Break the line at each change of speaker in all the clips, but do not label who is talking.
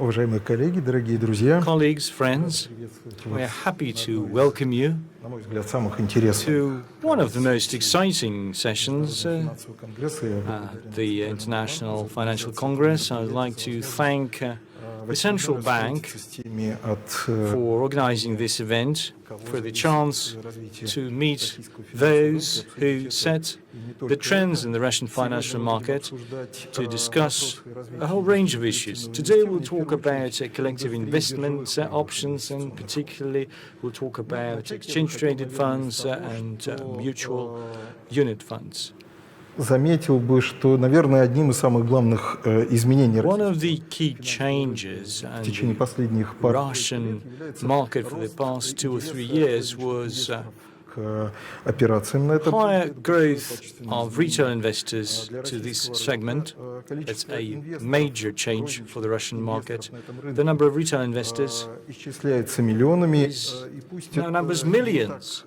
Уважаемые коллеги, дорогие друзья,
Colleagues, friends, we are happy to welcome you
на мой взгляд, самых интересных
to one of the most exciting sessions
финансового конгресса. Я
at the International Financial Congress. I would like to thank the Central Bank for organizing this event, for the chance to meet those who set the trends in the Russian financial market, to discuss a whole range of issues. Today we'll talk about collective investment options, and particularly we'll talk about exchange-traded funds and mutual unit funds.
Заметил бы, что, наверное, одним из самых главных изменений
One of the key changes
в течение последних
in the Russian market for the past 2 or 3 years was
к операциям на этом
higher growth of retail investors to this segment. It's a major change for the Russian market. The number of retail investors
исчисляется миллионами, и пусть
now numbers millions.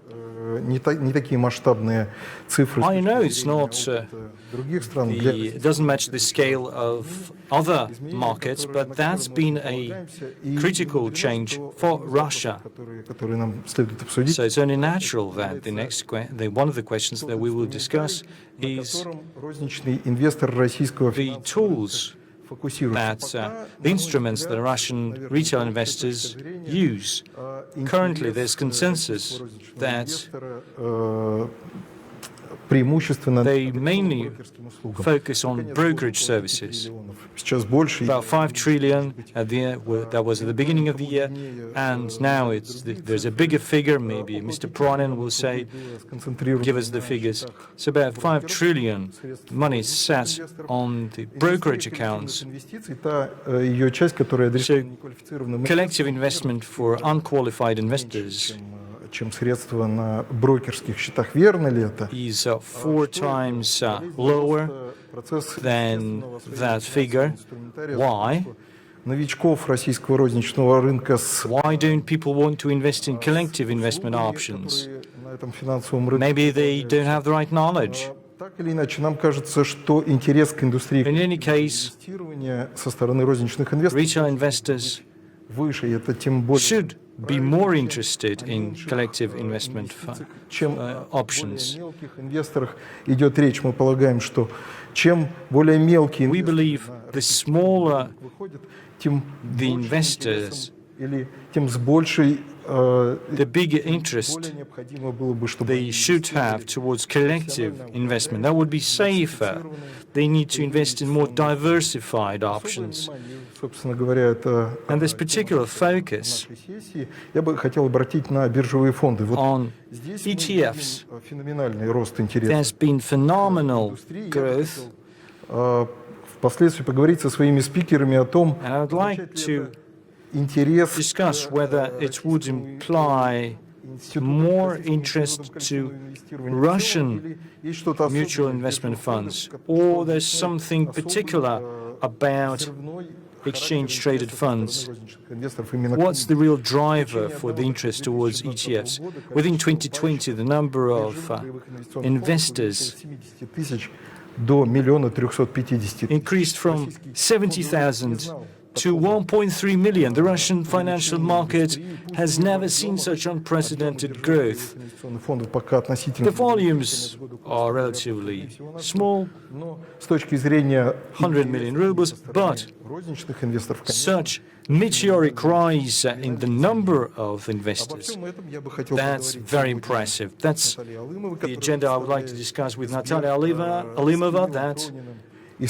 не такие масштабные цифры
I know it's not
других стран.
it doesn't match the scale of other markets, but that's been a critical change for Russia.
Которые нам следует обсудить.
So it's only natural that one of the questions that we will discuss is
Розничный инвестор российского
the tools that the instruments that Russian retail investors use. Currently, there's consensus that they mainly focus on brokerage services. About 5 trillion that was at the beginning of the year, and now there's a bigger figure. Maybe Mr. Pronin will say, give us the figures. It's about 5 trillion money sat on the brokerage accounts. So collective investment for unqualified investors
чем средства на брокерских счетах. Верно ли это?
Is 4 times lower than that figure. Why?
Новичков российского розничного рынка
Why don't people want to invest in collective investment options?
на этом финансовом рынке.
Maybe they don't have the right knowledge.
Так или иначе, нам кажется, что интерес к индустрии инвестирования со стороны розничных инвесторов выше, и это тем более
be more interested in collective investment options.
О мелких инвесторах идет речь. Мы полагаем, что чем более мелкие
We believe the smaller
тем
the investors,
или тем с большей
the bigger interest they should have towards collective investment. That would be safer. They need to invest in more diversified options. And this particular focus on ETFs. There's been phenomenal growth.
Впоследствии поговорить со своими спикерами о том,
and I would like to discuss whether it would imply more interest to Russian mutual investment funds, or there's something particular about exchange-traded funds. What's the real driver for the interest towards ETFs? Within 2020, the number of investors increased from 70,000 to 1.3 million. The Russian financial market has never seen such unprecedented growth. The volumes are relatively small, 100 million rubles, but such meteoric rise in the number of investors, that's very impressive. That's the agenda I would like to discuss with Natalia Alimova, that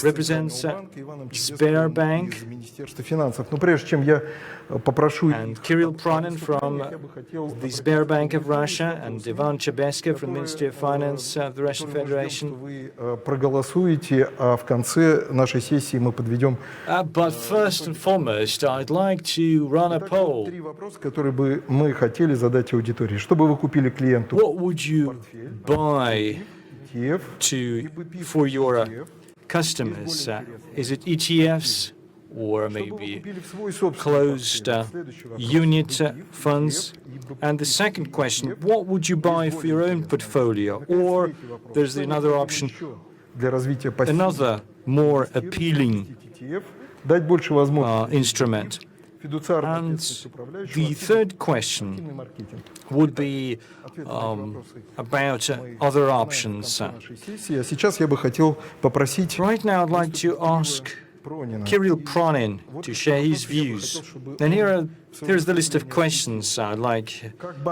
represents Sberbank, and Kirill Pronin from the Sberbank of Russia, and Ivan Chebeska from the Ministry of Finance of the Russian Federation. But first and foremost, I'd like to run a poll. What would you buy for your customers? Is it ETFs or maybe closed unit funds? And the second question, what would you buy for your own portfolio? Or there's another option, another more appealing
дать больше возможностей.
instrument.
Фидуциарная
And
ответственность управляющего,
the third question
активный маркетинг.
would be about other options.
Нашей сессии. А сейчас я бы хотел попросить
Right now, I'd like to ask
Пронина.
Kirill Pronin to share his views. And here's the list of questions I'd like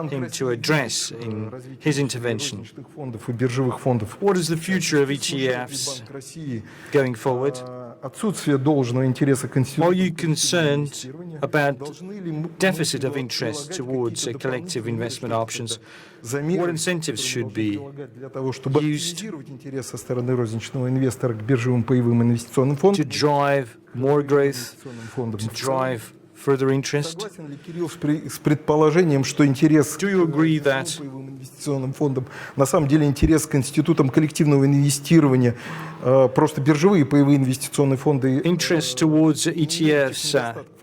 him to address in his intervention.
Фондов и биржевых фондов.
What is the future of ETFs
Банк России.
going forward?
Отсутствие должного интереса
Are you
конституции.
concerned about
Должны ли мы
deficit of interest towards collective investment options? What incentives should be
для того, чтобы
used
активизировать интерес со стороны розничного инвестора к биржевым паевым инвестиционным
to
фондам?
drive more growth,
фондам.
to drive further interest?
Согласен ли Кирилл с предположением, что интерес
Do you agree
к
that
паевым инвестиционным фондам, на самом деле интерес к институтам коллективного инвестирования, просто биржевые паевые инвестиционные фонды,
interest towards ETFs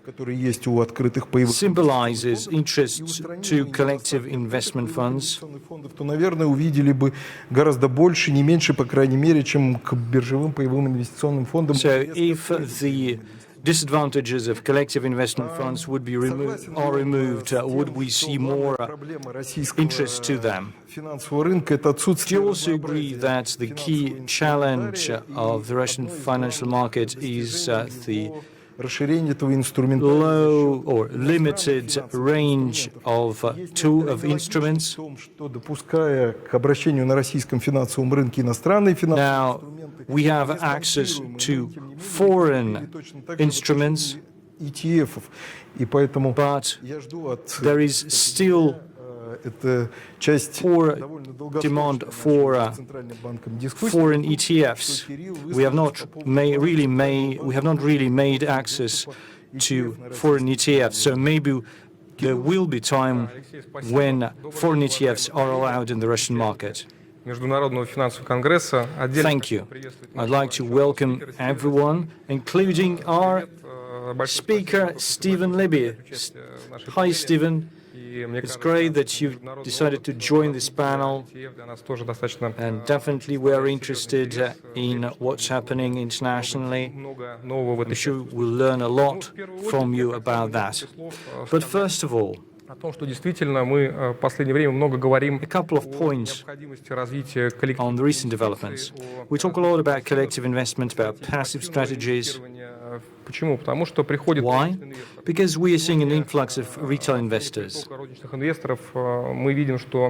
которые есть у открытых паевых
symbolizes interest to collective investment funds?
инвестиционных фондов, то, наверное, увидели бы гораздо больше, не меньше, по крайней мере, чем к биржевым паевым инвестиционным фондам.
So if the disadvantages of collective investment funds would be removed, would we see more
Проблема российского
interest to them?
финансового рынка — это
Do
отсутствие
you also agree that the key challenge of the Russian financial market is the
расширение этого инструмента.
low or limited range of instruments?
В том, что, допуская к обращению на российском финансовом рынке иностранные финансовые
Now,
инструменты,
we have access to foreign instruments,
ETF-ов, и поэтому
but
я жду от
there is still
это часть
poor
довольно
demand
долгосрочной
for
нашей Центральным банком дискуссии.
foreign ETFs. We have not really made access to foreign ETFs. So maybe there will be time when foreign ETFs are allowed in the Russian market.
Международного финансового конгресса.
Thank you. I'd like to welcome everyone, including our speaker, Stephen Libby. Hi, Stephen. It's great that you've decided to join this panel, and definitely we are interested in what's happening internationally. I'm sure we'll learn a lot from you about that. But first of all,
О том, что действительно мы в последнее время много говорим
a couple of
о
points
необходимости развития
on the recent developments. We talk a lot about collective investment, about passive strategies.
Почему? Потому что приходит
Why? Because we are seeing an influx of retail investors.
розничных инвесторов. Мы видим, что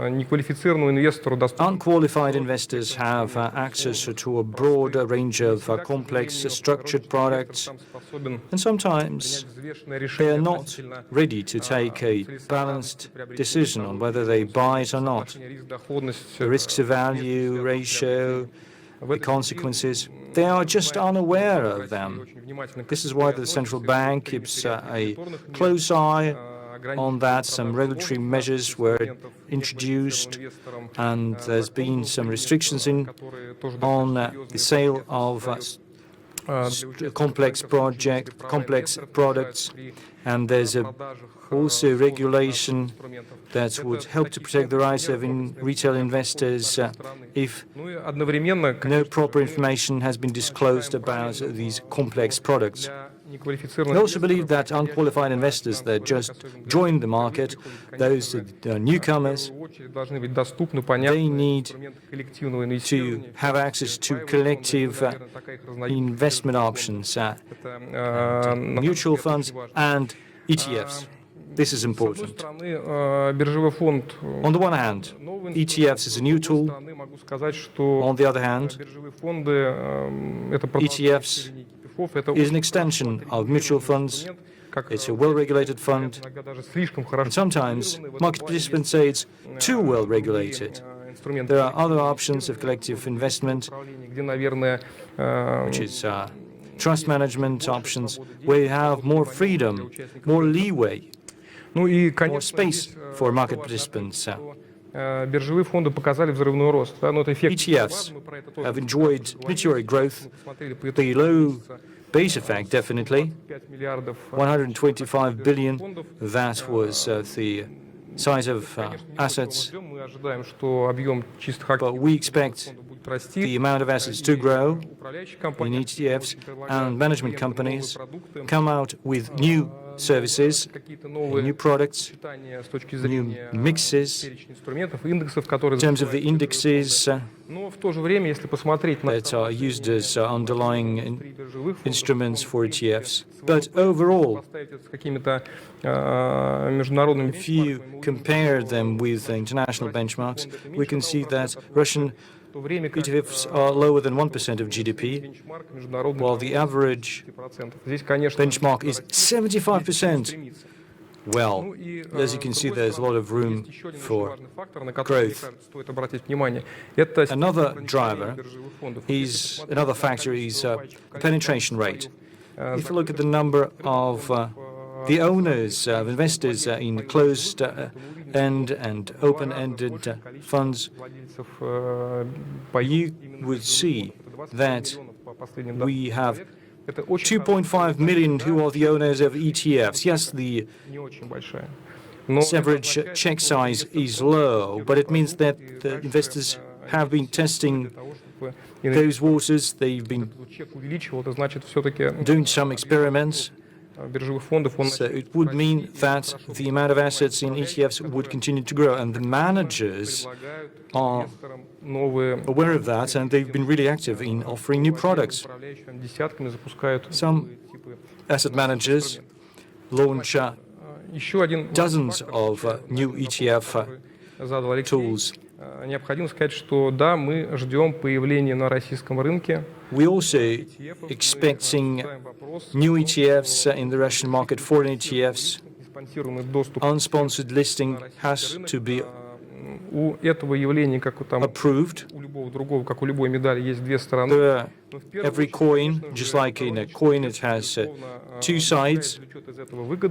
неквалифицированному инвестору доступно
Unqualified investors have access to a broad range of complex structured products, and sometimes they are not ready to take a balanced decision on whether they buy it or not. The risks to value ratio, the consequences, they are just unaware of them. This is why the central bank keeps a close eye on that. Some regulatory measures were introduced, and there's been some restrictions on the sale of complex products, and there's also regulation that would help to protect the rights of retail investors if no proper information has been disclosed about these complex products. I also believe that unqualified investors that just joined the market, those newcomers, they need to have access to collective investment options, mutual funds and ETFs. This is important. On the one hand, ETFs is a new tool. On the other hand, ETFs is an extension of mutual funds. It's a well-regulated fund. And sometimes market participants say it's too well-regulated. There are other options of collective investment, which is trust management options, where you have more freedom, more leeway, more space for market participants.
Биржевые фонды показали взрывной рост.
ETFs have enjoyed meteoric growth. The low base effect, definitely. 125 billion, that was the size of assets. But we expect the amount of assets to grow in ETFs, and management companies come out with new services, new products, new mixes in terms of the indexes that are used as underlying instruments for ETFs. But overall, if you compare them with international benchmarks, we can see that Russian ETFs are lower than 1% of GDP, while the average benchmark is 75%. Well, as you can see, there's a lot of room for growth. Another factor is penetration rate. If you look at the number of the owners of investors in closed-end and open-ended funds, you would see that we have 2.5 million who are the owners of ETFs. Yes, the average check size is low, but it means that the investors have been testing those waters. They've been doing some experiments. So it would mean that the amount of assets in ETFs would continue to grow, and the managers are aware of that, and they've been really active in offering new products. Some asset managers launch dozens of new ETF tools.
Необходимо сказать, что да, мы ждем появления на российском рынке.
We're also expecting new ETFs in the Russian market, foreign ETFs. Unsponsored listing has to be
У этого явления, как там
approved.
У любого другого, как у любой медали, есть две стороны.
Every coin, just like in a coin, it has two sides.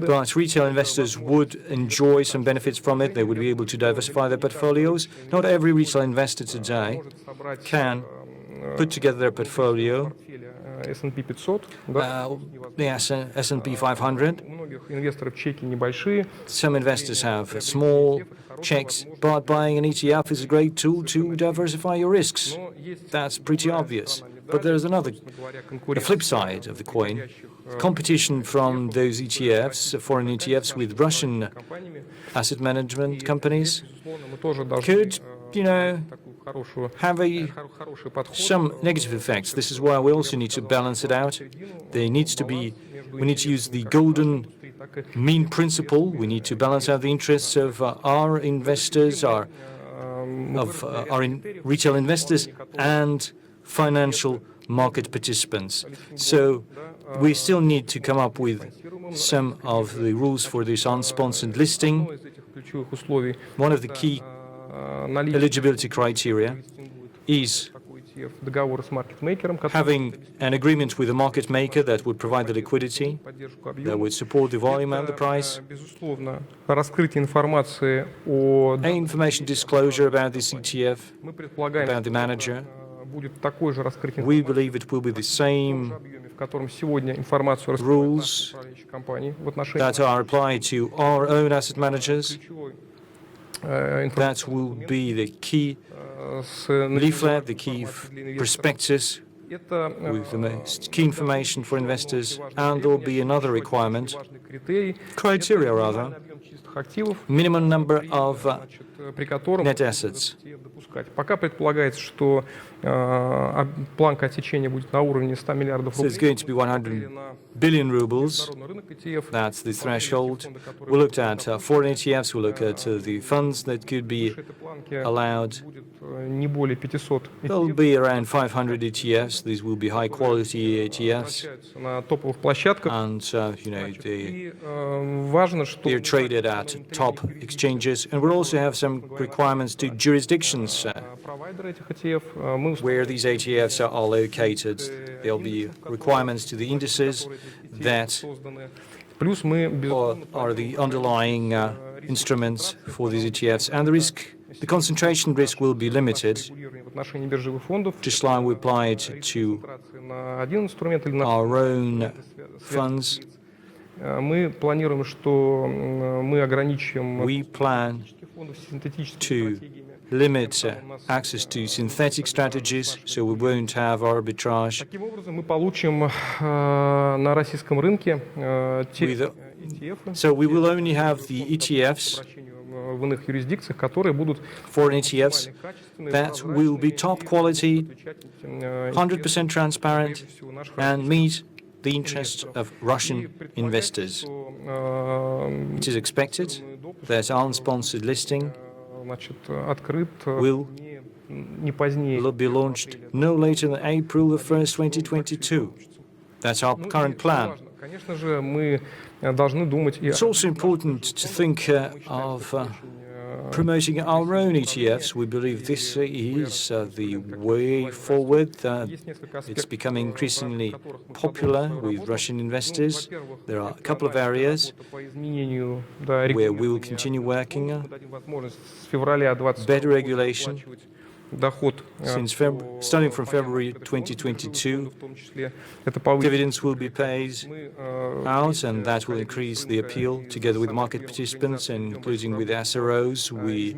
But retail investors would enjoy some benefits from it. They would be able to diversify their portfolios. Not every retail investor today can put together their portfolio.
S&P 500,
The S&P 500. Some investors have small checks, but buying an ETF is a great tool to diversify your risks. That's pretty obvious. But there's the flip side of the coin. Competition from those ETFs, foreign ETFs, with Russian asset management companies could, have some negative effects. This is why we also need to balance it out. We need to use the golden mean principle. We need to balance out the interests of our investors, our retail investors, and financial market participants. So we still need to come up with some of the rules for this unsponsored listing. One of the key eligibility criteria is having an agreement with a market maker that would provide the liquidity, that would support the volume and the price. Information disclosure about this ETF, about the manager. We believe it will be the same rules that are applied to our own asset managers. That will be the key leaflet, the key prospectus with the most key information for investors, and there will be another criteria rather, minimum number of net assets.
Пока предполагается, что планка отсечения будет на уровне 100 миллиардов
рублей. So it's going to be 100 billion rubles. That's the threshold. We looked at foreign ETFs. We look at the funds that could be allowed. There will be around 500 ETFs. These will be high-quality ETFs. And, they're traded at top exchanges. And we'll also have some requirements to jurisdictions where these ETFs are located. There'll be requirements to the indices that are the underlying instruments for these ETFs. And the concentration risk will be limited, just like we apply it to our own funds. We plan to limit access to synthetic strategies, so we won't have arbitrage.
Таким образом, мы получим на российском рынке те ETF,
So we will only have the ETFs,
в иных юрисдикциях, которые будут
foreign ETFs, that will be top quality, 100% transparent, and meet the interests of Russian investors. It is expected that unsponsored listing
значит, открыт
will
не позднее.
be launched no later than April the 1st, 2022. That's our current plan.
Конечно же, мы должны думать и
It's also important to think of promoting our own ETFs. We believe this is the way forward. It's becoming increasingly popular with Russian investors. There are a couple of areas where we will continue working. Better regulation. Since starting from February 2022, dividends will be paid out, and that will increase the appeal together with market participants, including with SROs. We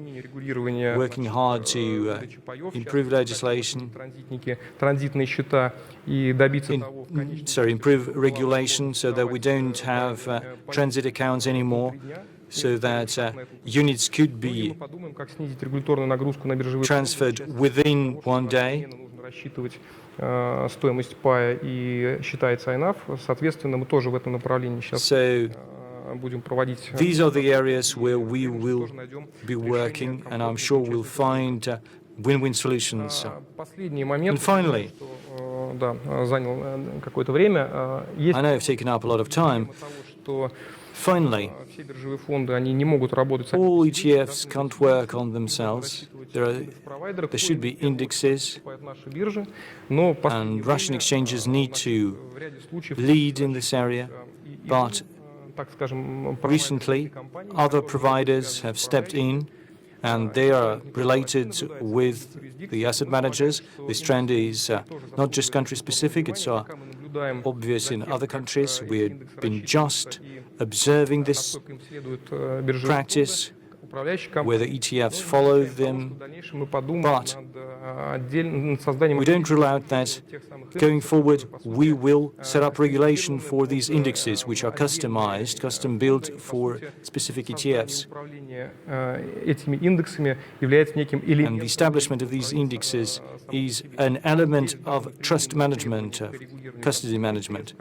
are working hard to improve legislation, improve regulation so that we don't have transit accounts anymore, so that units could be transferred within one day.
Стоимость пая и считается INAV. Соответственно, мы тоже в этом направлении сейчас будем проводить.
These are the areas where we will be working, and I'm sure we'll find win-win solutions. And finally,
да, занял какое-то время.
I know I've taken up a lot of time. Finally, all ETFs can't work on themselves. There should be indexes, and Russian exchanges need to lead in this area. But recently, other providers have stepped in, and they are related with the asset managers. This trend is not just country-specific, it's obvious in other countries. We have been just observing this practice, whether ETFs follow them, but we don't rule out that going forward we will set up regulation for these indexes, which are customized, custom-built for specific ETFs. And the establishment of these indexes is an element of trust management, custody management.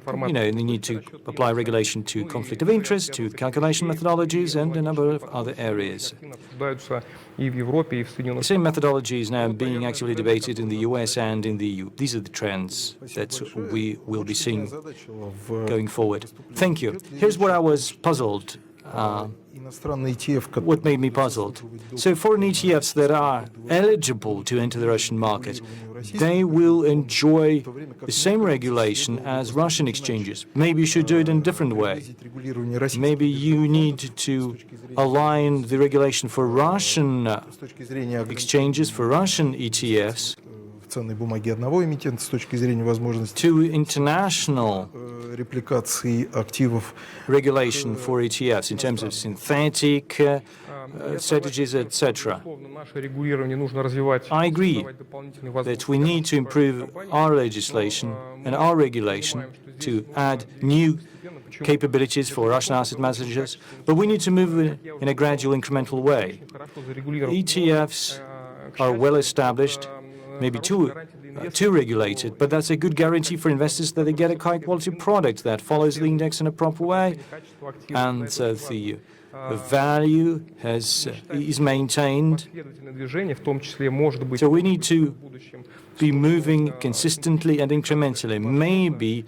You know, they need to apply regulation to conflict of interest, to calculation methodologies, and a number of other areas. The same methodology is now being actively debated in the US and in the EU. These are the trends that we will be seeing going forward. Thank you. Here's where I was puzzled. What made me puzzled? So foreign ETFs that are eligible to enter the Russian market, they will enjoy the same regulation as Russian exchanges. Maybe you should do it in a different way. Maybe you need to align the regulation for Russian exchanges, for Russian ETFs, to international regulation for ETFs in terms of synthetic strategies, etc. I agree that we need to improve our legislation and our regulation to add new capabilities for Russian asset managers, but we need to move in a gradual, incremental way. ETFs are well established, maybe too regulated, but that's a good guarantee for investors that they get a high-quality product that follows the index in a proper way, and the value is maintained. So we need to be moving consistently and incrementally, maybe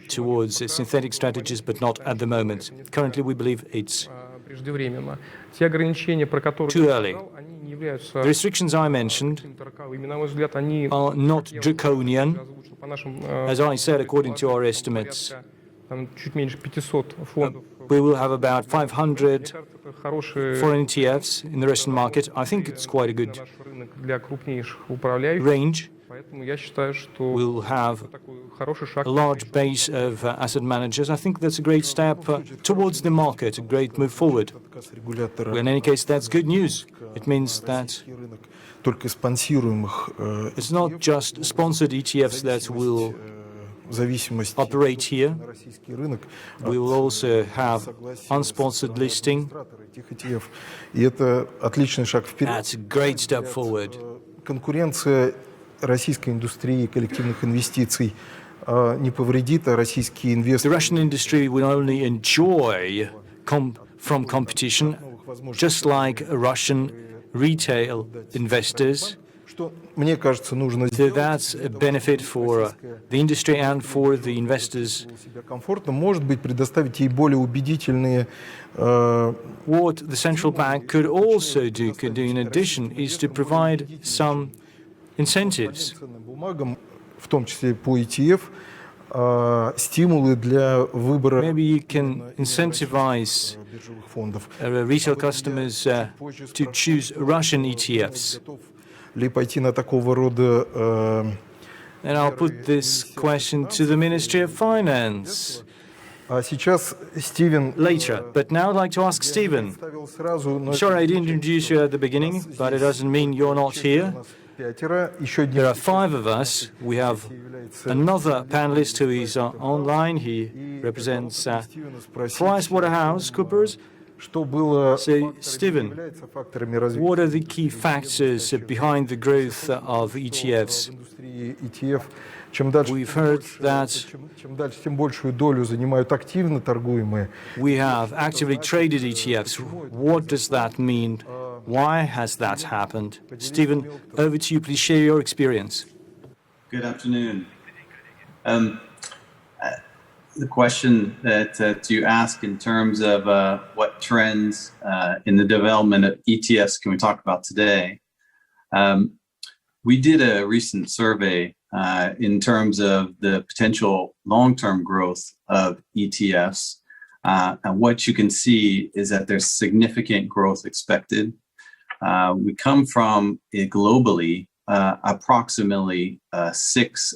towards synthetic strategies, but not at the moment. Currently, we believe it's too early. The restrictions I mentioned are not draconian. As I said, according to our estimates, we will have about 500 foreign ETFs in the Russian market. I think it's quite a good range. We'll have
хороший шаг.
a large base of asset managers. I think that's a great step towards the market, a great move forward. Well, in any case, that's good news. It means that
только спонсируемых
it's not just sponsored ETFs that will
зависимости
operate here.
на российский рынок.
We will also have unsponsored listing.
И это отличный шаг вперед.
That's a great step forward.
Конкуренция российской индустрии коллективных инвестиций не повредит, а российские
The
инвесторы
Russian industry will only enjoy from competition, just like Russian retail investors.
что, мне кажется, нужно
So
сделать,
that's a benefit for the industry and for the investors.
себя комфортно, может быть, предоставить ей более убедительные
What the central bank could also do in addition is to provide some incentives.
ценным бумагам, в том числе по ETF, стимулы для выбора
Maybe you can incentivize
биржевых фондов.
retail customers to choose Russian ETFs.
Готов ли пойти на такого рода
And I'll put this question to the Ministry of Finance
А сейчас Стивен
later. But now I'd like to ask Stephen.
представил сразу, но
Sorry I didn't introduce you at the beginning, but it doesn't mean you're not here.
пятеро, еще
There are
один
5 of us. We have another panelist who is online. He represents PricewaterhouseCoopers.
что было
So, Stephen,
является факторами развития
what are the key factors behind the growth of ETFs?
в индустрии ETF. Чем дальше,
We've heard that
чем дальше, тем большую долю занимают активно торгуемые.
we have actively traded ETFs. What does that mean? Why has that happened? Stephen, over to you. Please share your experience.
Good afternoon. The question that you ask in terms of what trends in the development of ETFs can we talk about today? We did a recent survey in terms of the potential long-term growth of ETFs. And what you can see is that there's significant growth expected. We come from globally approximately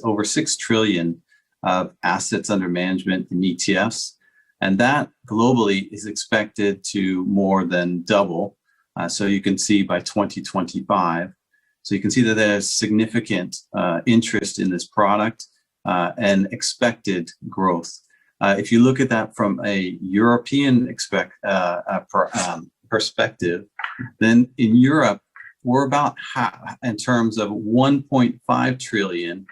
over 6 trillion of assets under management in ETFs. And that globally is expected to more than double. So you can see by 2025. So you can see that there's significant interest in this product and expected growth. If you look at that from a European perspective, then in Europe, we're about half in terms of $1.5 trillion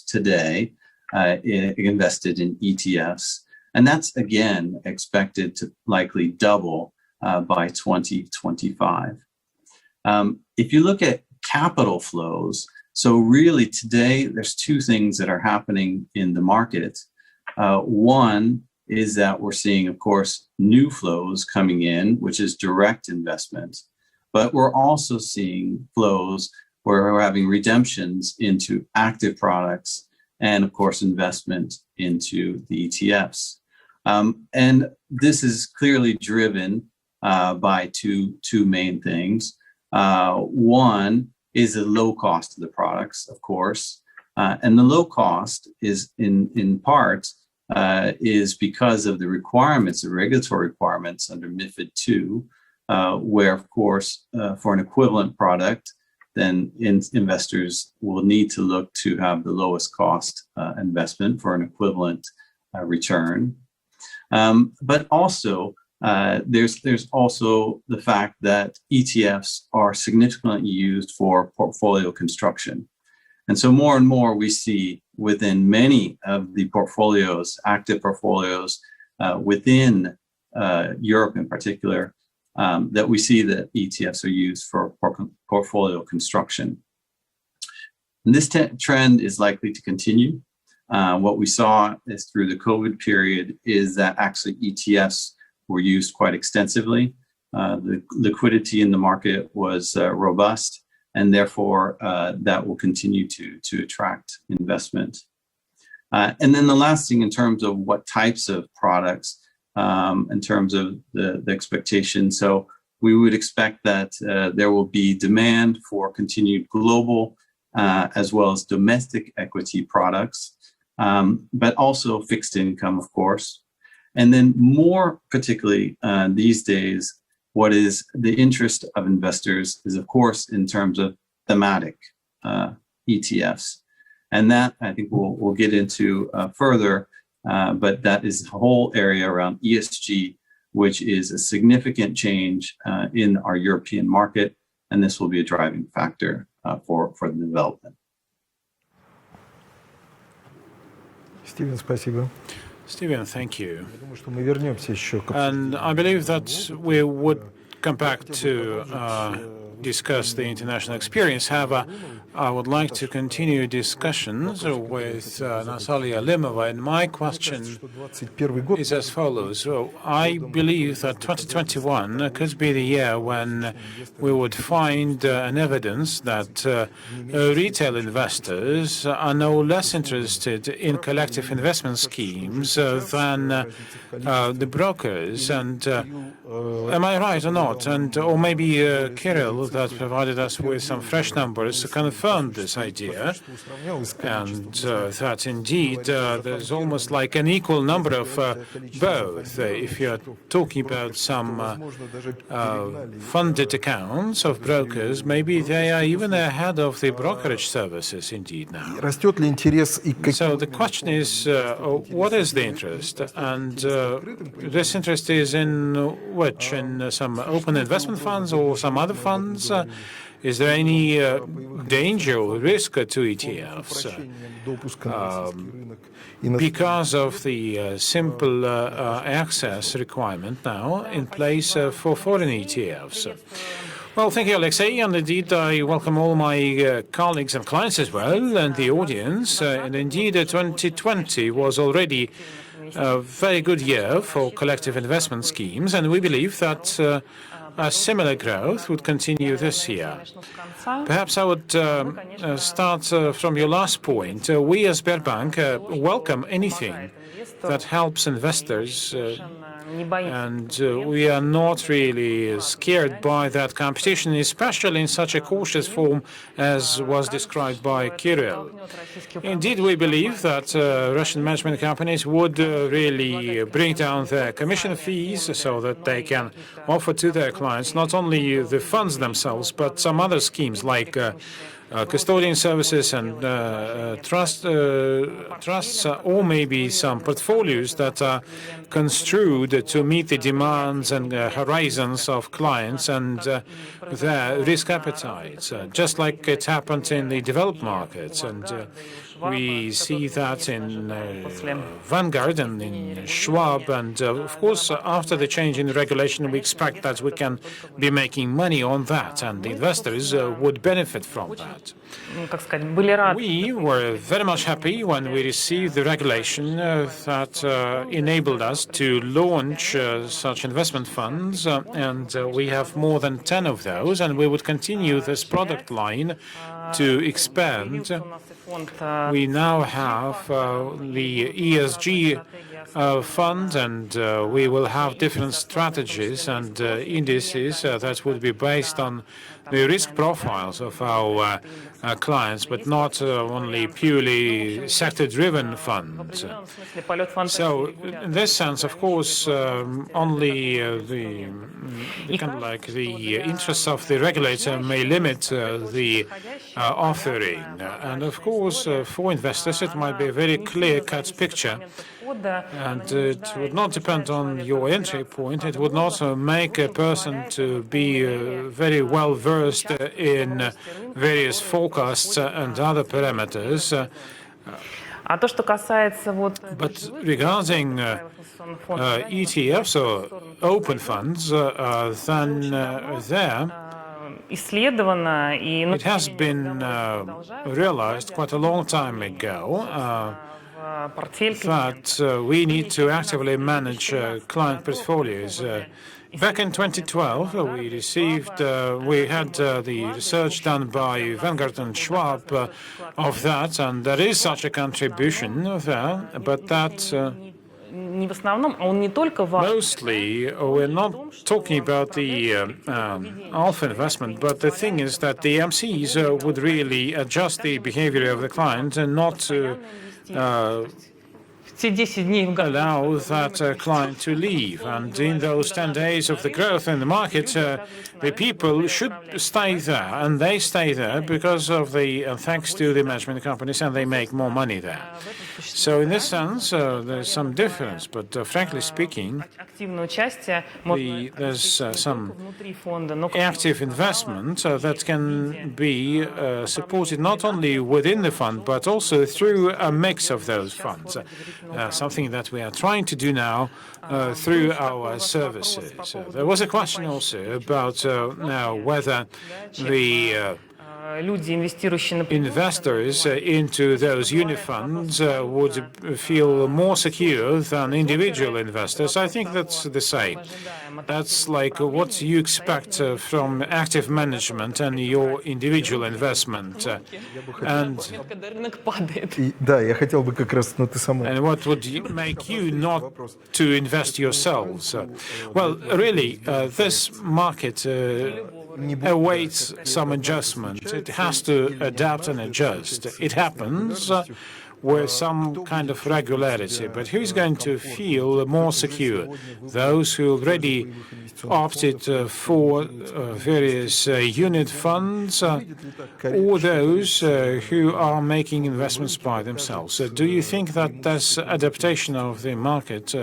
today invested in ETFs. And that's, again, expected to likely double by 2025. If you look at capital flows, so really today, there's 2 things that are happening in the market. One is that we're seeing, of course, new flows coming in, which is direct investment. But we're also seeing flows where we're having redemptions into active products and, of course, investment into the ETFs. And this is clearly driven by two main things. One is the low cost of the products, of course. And the low cost is in part is because of the requirements, the regulatory requirements under MiFID II, where, of course, for an equivalent product, then investors will need to look to have the lowest cost investment for an equivalent return. But also, there's also the fact that ETFs are significantly used for portfolio construction. And so more and more we see within many of the portfolios, active portfolios within Europe in particular, that we see that ETFs are used for portfolio construction. And this trend is likely to continue. What we saw is through the COVID period is that actually ETFs were used quite extensively. The liquidity in the market was robust, and therefore that will continue to attract investment. And then the last thing in terms of what types of products, in terms of the expectation. So we would expect that there will be demand for continued global as well as domestic equity products. but also fixed income, of course. And then more particularly these days, what is the interest of investors is, of course, in terms of thematic ETFs. And that I think we'll get into further, but that is a whole area around ESG, which is a significant change in our European market, and this will be a driving factor for the development.
Стивен, спасибо.
Stephen, thank you.
Я думаю, что мы вернемся еще к
And I believe that we would come back to discuss the international experience. However, I would like to continue discussions with Natalia Limova, and my question
21 год.
is as follows. So I believe that 2021 could be the year when we would find an evidence that retail investors are no less interested in collective investment schemes than the brokers. And am I right or not? And or maybe Kirill that provided us with some fresh numbers to confirm this idea, and that indeed there's almost like an equal number of both. If you're talking about some funded accounts of brokers, maybe they are even ahead of the brokerage services indeed now.
Растет ли интерес и
So the question is, what is the interest? And this interest is in which? In some open investment funds or some other funds? Is there any danger or risk to ETFs because of the simple access requirement now in place for foreign ETFs? Well, thank you, Alexei, and indeed I welcome all my colleagues and clients as well and the audience. And indeed, 2020 was already a very good year for collective investment schemes, and we believe that a similar growth would continue this year. Perhaps I would start from your last point. We as Sberbank welcome anything that helps investors, and we are not really scared by that competition, especially in such a cautious form as was described by Kirill. Indeed, we believe that Russian management companies would really bring down their commission fees so that they can offer to their clients not only the funds themselves, but some other schemes like custodian services and trusts, or maybe some portfolios that are construed to meet the demands and horizons of clients and their risk appetites, just like it happened in the developed markets. And we see that in Vanguard and in Schwab. And of course, after the change in the regulation, we expect that we can be making money on that, and the investors would benefit from that. We were very much happy when we received the regulation that enabled us to launch such investment funds, and we have more than 10 of those, and we would continue this product line to expand. We now have the ESG fund, and we will have different strategies and indices that would be based on the risk profiles of our clients, but not only purely sector-driven funds. So, in this sense, of course, only the interests of the regulator may limit the offering, and of course, for investors, it might be a very clear-cut picture. And it would not depend on your entry point. It would not make a person to be very well versed in various forecasts and other parameters. But regarding ETFs or open funds, then there it has been realized quite a long time ago that we need to actively manage client portfolios. Back in 2012, we had the research done by Vanguard and Schwab of that, and there is such a contribution there, but that Mostly, we're not talking about the alpha investment, but the thing is that the MCs would really adjust the behavior of the client and not allow that client to leave. And in those 10 days of the growth in the market, the people should stay there, and they stay there because of the thanks to the management companies, and they make more money there. So in this sense, there's some difference, but frankly speaking, there's some active investment that can be supported not only within the fund, but also through a mix of those funds. Something that we are trying to do now through our services. There was a question also about now whether the investors into those unit funds would feel more secure than individual investors. I think that's the same. That's like what you expect from active management and your individual investment. And what would make you not to invest yourselves? Well, really, this market awaits some adjustment. It has to adapt and adjust. It happens with some kind of regularity, but who's going to feel more secure? Those who already opted for various unit funds, or those who are making investments by themselves. Do you think that this adaptation of the market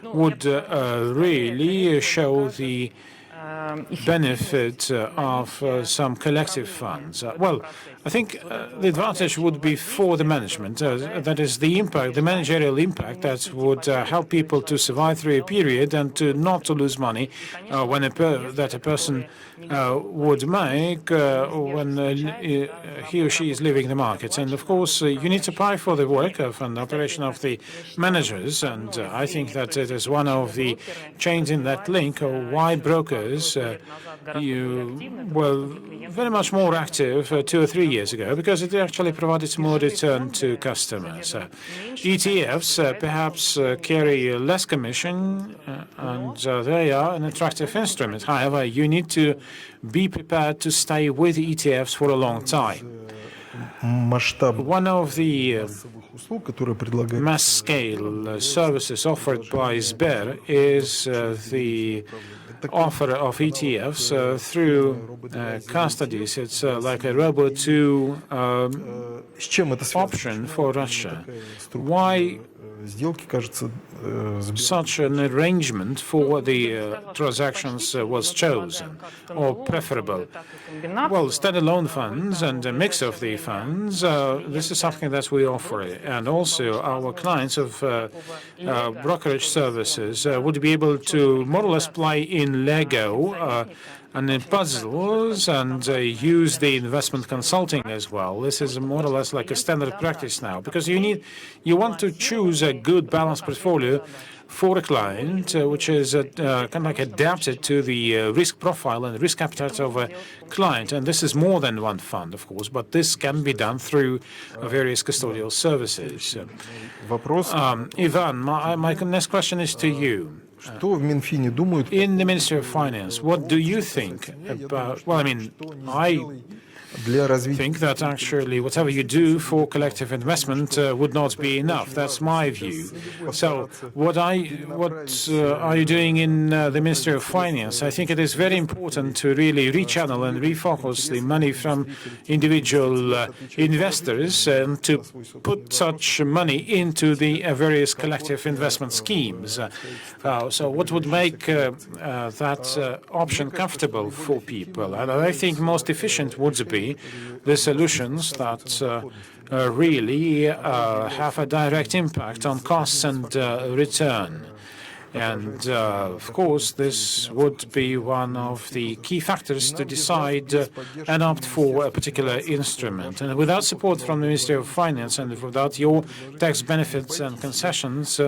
would really show the benefit of some collective funds? Well, I think the advantage would be for the management. That is the impact, the managerial impact that would help people to survive through a period and to not to lose money when that a person would make when he or she is leaving the market. And of course, you need to pay for the work of an operation of the managers. And I think that it is one of the changes in that link of why brokers were very much more active 2 or 3 years ago, because it actually provided more return to customers. ETFs perhaps carry less commission, and they are an attractive instrument. However, you need to be prepared to stay with ETFs for a long time. One of the mass-scale services offered by Sber is the offer of ETFs through custodies. It's like a Robo-2 option for Russia. Why such an arrangement for the transactions was chosen or preferable? Well, standalone funds and a mix of the funds, this is something that we offer. And also our clients of brokerage services would be able to more or less play in Lego and in puzzles and use the investment consulting as well. This is more or less like a standard practice now, because you want to choose a good balanced portfolio for a client, which is kind of like adapted to the risk profile and risk appetite of a client. And this is more than one fund, of course, but this can be done through various custodial services. Ivan, my next question is to you. In the Ministry of Finance, what do you think about, well, I mean, I think that actually whatever you do for collective investment would not be enough. That's my view. So what are you doing in the Ministry of Finance? I think it is very important to really rechannel and refocus the money from individual investors and to put such money into the various collective investment schemes. So what would make that option comfortable for people? And I think most efficient would be the solutions that really have a direct impact on costs and return. And of course, this would be one of the key factors to decide and opt for a particular instrument. And without support from the Ministry of Finance and without your tax benefits and concessions,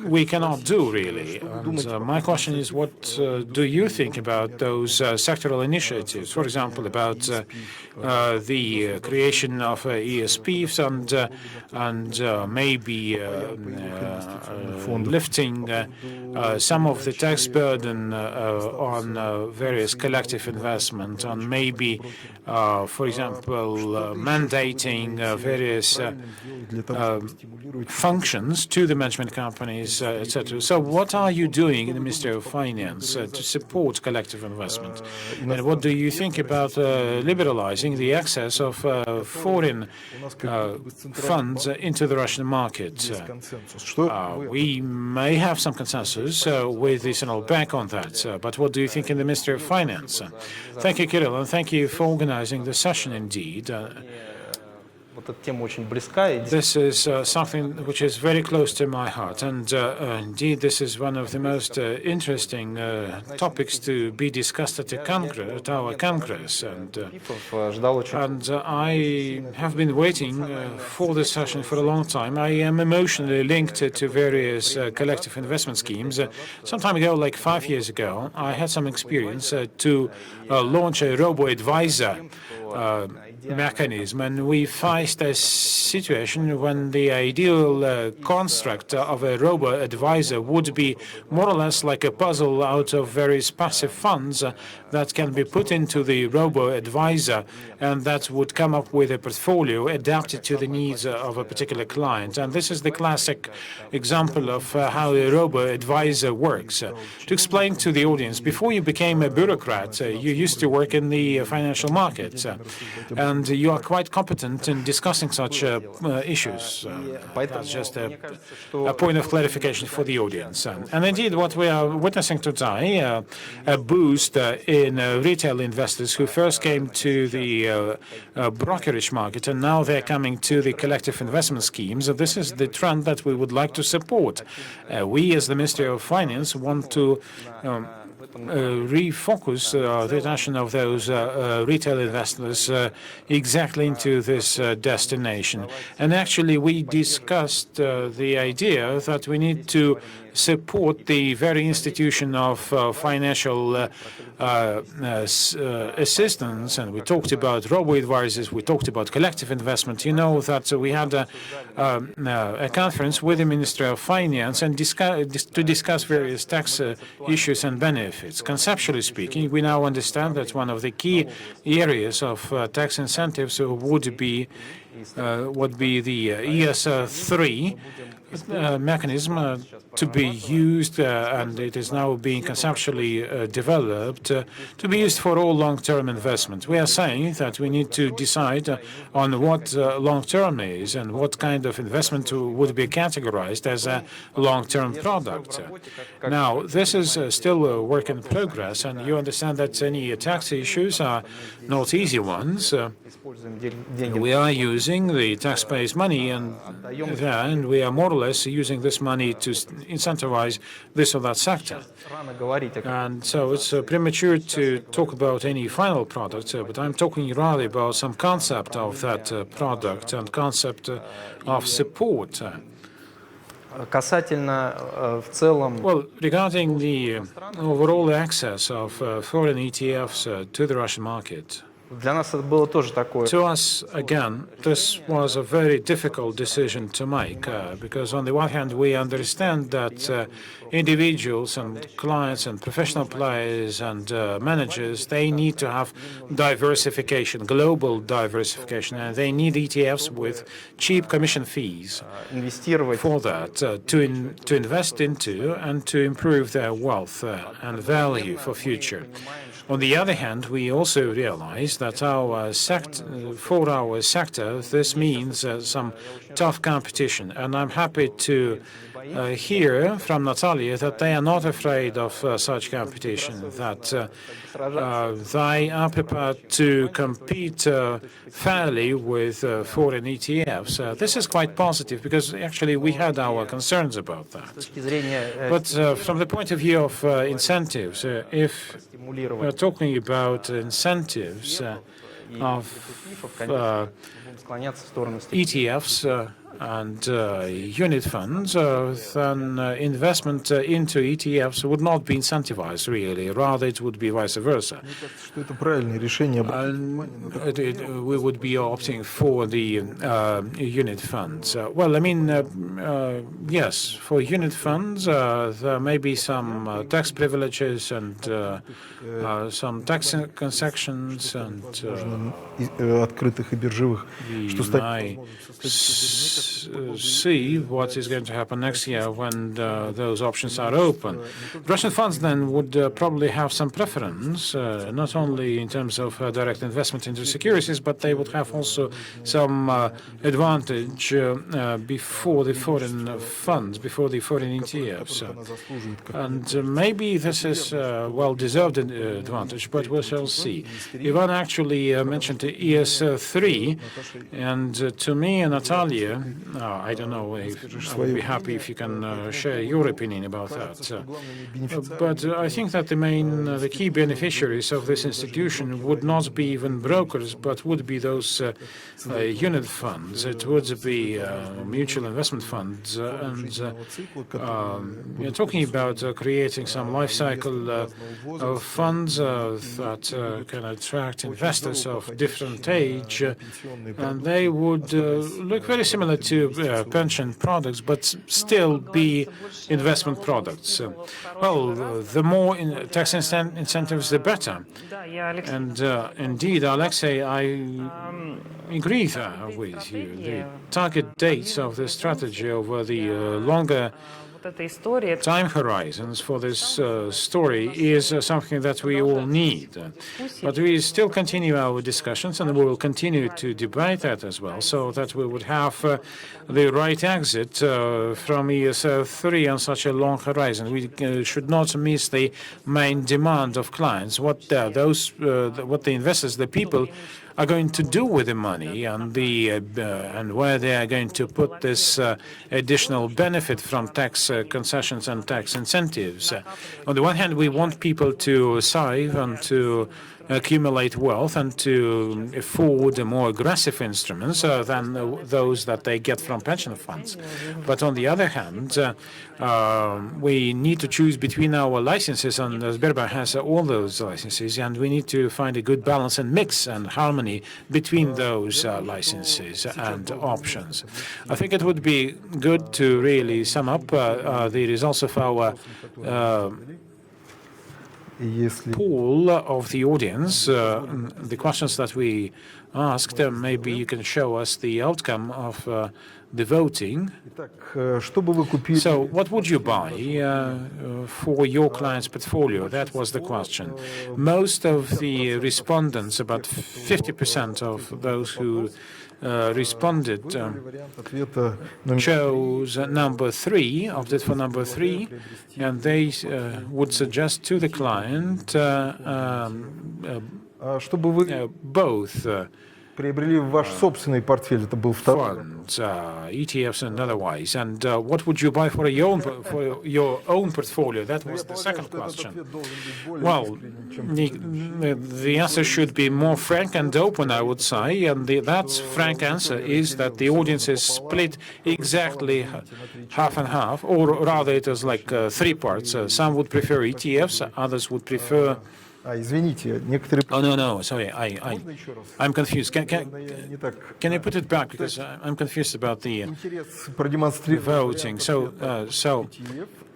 we cannot do, really. And my question is, what do you think about those sectoral initiatives? For example, about the creation of ESPs and maybe lifting some of the tax burden on various collective investment, on maybe, for example, mandating various functions to the management companies, etc. So what are you doing in the Ministry of Finance to support collective investment? And what do you think about liberalizing the access of foreign funds into the Russian market? We may have some consensus with the Central Bank on that, but what do you think in the Ministry of Finance? Thank you, Kirill, and thank you for organizing the session indeed. This is something which is very close to my heart, and indeed this is one of the most interesting topics to be discussed at our Congress. And I have been waiting for this session for a long time. I am emotionally linked to various collective investment schemes. Some time ago, like 5 years ago, I had some experience to launch a robo-advisor mechanism, and we faced a situation when the ideal construct of a robo-advisor would be more or less like a puzzle out of various passive funds that can be put into the robo-advisor, and that would come up with a portfolio adapted to the needs of a particular client. And this is the classic example of how a robo-advisor works. To explain to the audience, before you became a bureaucrat, you used to work in the financial markets, and you are quite competent in discussing such issues. That's just a point of clarification for the audience. And indeed, what we are witnessing today, a boost in retail investors who first came to the brokerage market, and now they're coming to the collective investment schemes. This is the trend that we would like to support. We, as the Ministry of Finance, want to refocus the attention of those retail investors exactly into this destination. And actually, we discussed the idea that we need to support the very institution of financial assistance, and we talked about robo-advisors, we talked about collective investment. You know that we had a conference with the Ministry of Finance and to discuss various tax issues and benefits. Conceptually speaking, we now understand that one of the key areas of tax incentives would be the ES3 mechanism to be used, and it is now being conceptually developed to be used for all long-term investment. We are saying that we need to decide on what long-term is and what kind of investment would be categorized as a long-term product. Now, this is still a work in progress, and you understand that any tax issues are not easy ones. We are using the taxpayers' money, and we are more or less using this money to incentivize this or that sector. And so it's premature to talk about any final product, but I'm talking rather about some concept of that product and concept of support. Well, regarding the overall access of foreign ETFs to the Russian market, to us, again, this was a very difficult decision to make, because on the one hand, we understand that individuals and clients and professional players and managers, they need to have diversification, global diversification, and they need ETFs with cheap commission fees for that, to invest into and to improve their wealth and value for future. On the other hand, we also realize that for our sector, this means some tough competition. And I'm happy to hear from Natalia that they are not afraid of such competition, that they are prepared to compete fairly with foreign ETFs. This is quite positive because actually we had our concerns about that. But from the point of view of incentives, if we're talking about incentives of ETFs, and unit funds, then investment into ETFs would not be incentivized really. Rather, it would be vice versa. We would be opting for the unit funds. Well, I mean, yes, for unit funds, there may be some tax privileges and some tax concessions, and see what is going to happen next year when those options are open. Russian funds then would probably have some preference, not only in terms of direct investment into securities, but they would have also some advantage before the foreign funds, before the foreign ETFs. And maybe this is a well-deserved advantage, but we shall see. Ivan actually mentioned the ES3, and to me, Natalia, I don't know if I would be happy if you can share your opinion about that. But I think that the key beneficiaries of this institution would not be even brokers, but would be those unit funds. It would be mutual investment funds, and we're talking about creating some life cycle of funds that can attract investors of different age, and they would look very similar to pension products, but still be investment products. Well, the more tax incentives, the better. And indeed, Alexei, I agree with you. The target dates of the strategy over the longer time horizons for this story is something that we all need. But we still continue our discussions, and we will continue to debate that as well, so that we would have the right exit from ES3 on such a long horizon. We should not miss the main demand of clients, what the investors, the people, are going to do with the money, and where they are going to put this additional benefit from tax concessions and tax incentives. On the one hand, we want people to save and to accumulate wealth and to afford more aggressive instruments than those that they get from pension funds. But on the other hand, we need to choose between our licenses, and Sberbank has all those licenses, and we need to find a good balance and mix and harmony between those licenses and options. I think it would be good to really sum up the results of our pool of the audience, the questions that we asked. Maybe you can show us the outcome of the voting. So what would you buy for your client's portfolio? That was the question. Most of the respondents, about 50% of those who responded, chose number 3, opted for number 3, and they would suggest to the client both funds, ETFs and otherwise. And what would you buy for your own portfolio? That was the second question. Well, the answer should be more frank and open, I would say. And that frank answer is that the audience is split exactly half and half, or rather it is like 3 parts. Some would prefer ETFs, others would prefer... Oh, no, sorry, I'm confused. Can you put it back, because I'm confused about the voting. So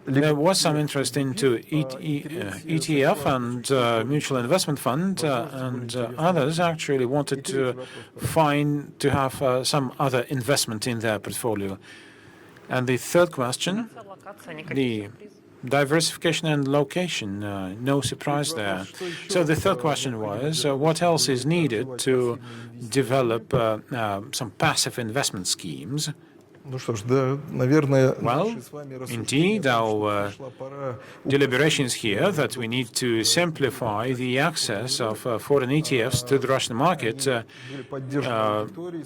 there was some interest into ETF and mutual investment fund, and others actually wanted to have some other investment in their portfolio. And the third question, the diversification and location, no surprise there. So the third question was, what else is needed to develop some passive investment schemes?
Ну что ж, да, наверное,
Well, indeed, our deliberations here that we need to simplify the access of foreign ETFs to the Russian market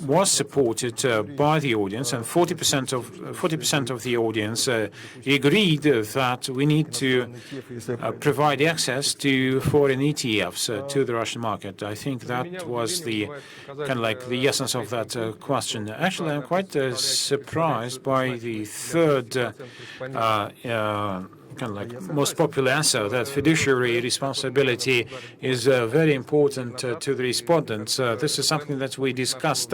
was supported by the audience, and 40% of the audience agreed that we need to provide access to foreign ETFs to the Russian market. I think that was the kind of like the essence of that question. Actually, I'm quite surprised by the third kind of like most popular answer, that fiduciary responsibility is very important to the respondents. This is something that we discussed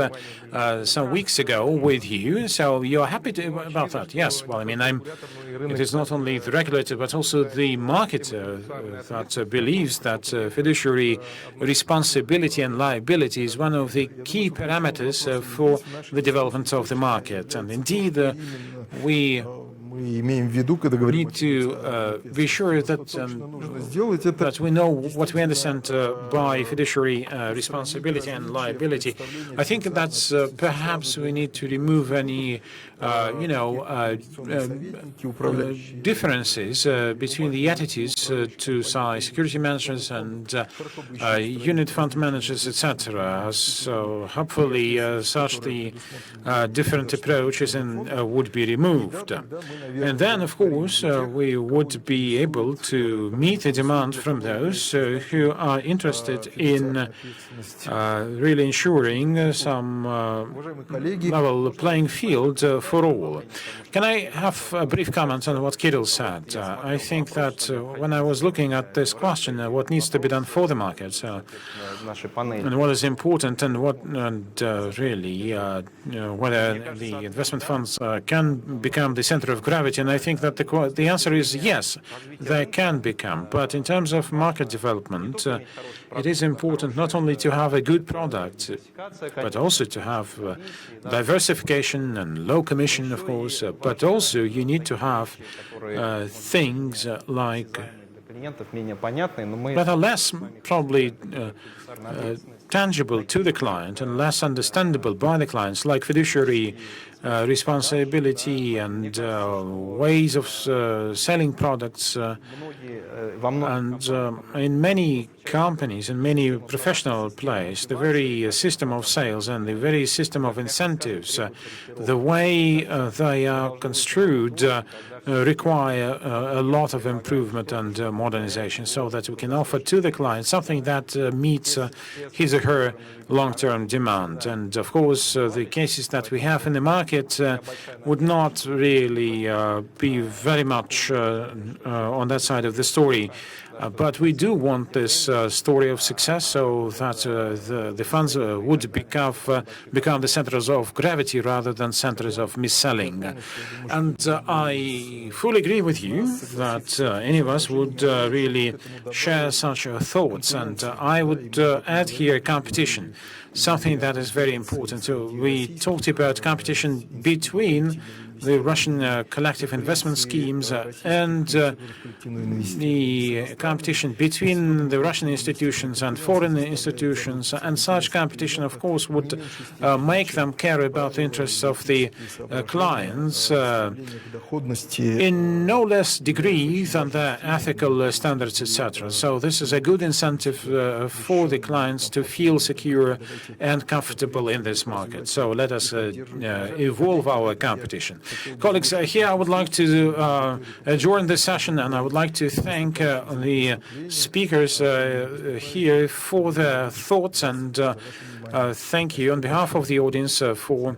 some weeks ago with you. So you're happy about that? Yes. Well, I mean, it is not only the regulator, but also the market that believes that fiduciary responsibility and liability is one of the key parameters for the development of the market. And indeed, we need to be sure that we know what we understand by fiduciary responsibility and liability. I think that's perhaps we need to remove any, differences between the attitudes to security managers and unit fund managers, etc. So hopefully such the different approaches would be removed. And then, of course, we would be able to meet the demand from those who are interested in really ensuring some level playing field for all. Can I have a brief comment on what Kirill said? I think that when I was looking at this question, what needs to be done for the market, and what is important, and really whether the investment funds can become the center of gravity, and I think that the answer is yes, they can become. But in terms of market development, it is important not only to have a good product, but also to have diversification and low commission, of course, but also you need to have things like that are less probably tangible to the client and less understandable by the clients, like fiduciary responsibility and ways of selling products. And in many companies and many professional players, the very system of sales and the very system of incentives, the way they are construed, require a lot of improvement and modernization, so that we can offer to the client something that meets his or her long-term demand. And of course, the cases that we have in the market would not really be very much on that side of the story. But we do want this story of success, so that the funds would become the centers of gravity rather than centers of mis-selling. And I fully agree with you that any of us would really share such thoughts. And I would add here competition, something that is very important. So we talked about competition between the Russian collective investment schemes and the competition between the Russian institutions and foreign institutions. And such competition, of course, would make them care about the interests of the clients in no less degree than their ethical standards, etc. So this is a good incentive for the clients to feel secure and comfortable in this market. So let us evolve our competition. Colleagues, here I would like to adjourn this session, and I would like to thank the speakers here for their thoughts, and thank you on behalf of the audience for